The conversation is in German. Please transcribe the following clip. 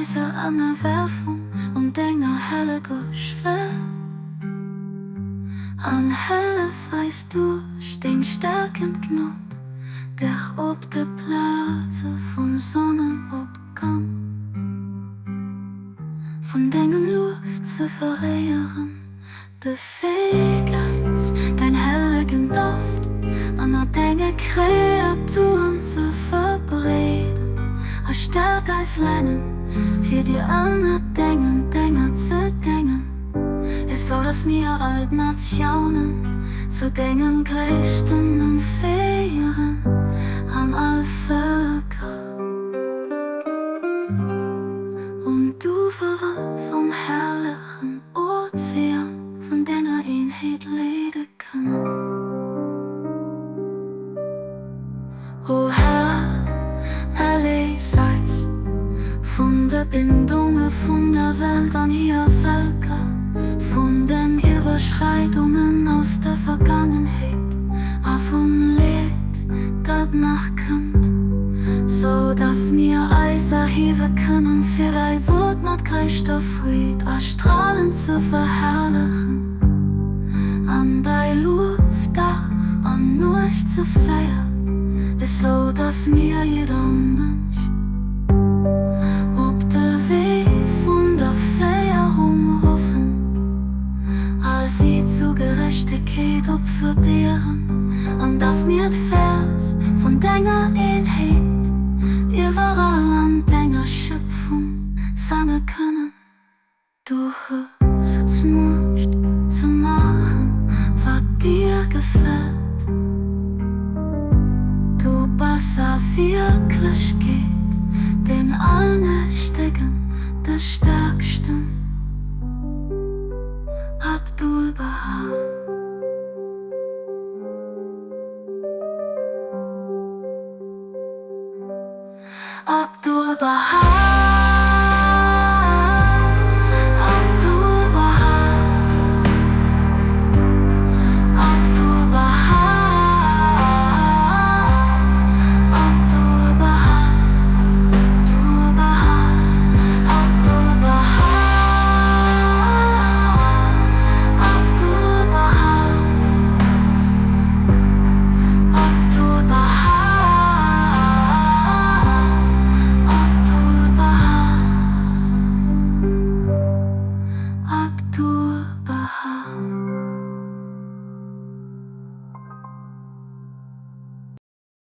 Meister an der Werfung und denger helle Geschwell. An helle Feist durch den starken Knot, der ob der Platze vom Sonnenabgang. Von deinem Luft zu verrehren, befähigst dein herrlichen Duft, an deine Kreaturen zu verbreiten. Als stark als Lennen, für die anderen Dinge zu denken. Es soll es mir alt Nationen zu denken Christen und Feiern an all Völker. Und du vom herrlichen Ozean, von deiner Einheit leden kann. O Herr, erlöse seis von der Bindungen von der Welt an ihr Völker, von den Überschreitungen aus der Vergangenheit, auch vom Leid, das nachkommt, so dass wir Eis erheben können, für dein Wort mit Christus Fried, erstrahlend zu verherrlichen, an dein Luftdach, an euch zu feiern, ist so, dass mir jeder Mensch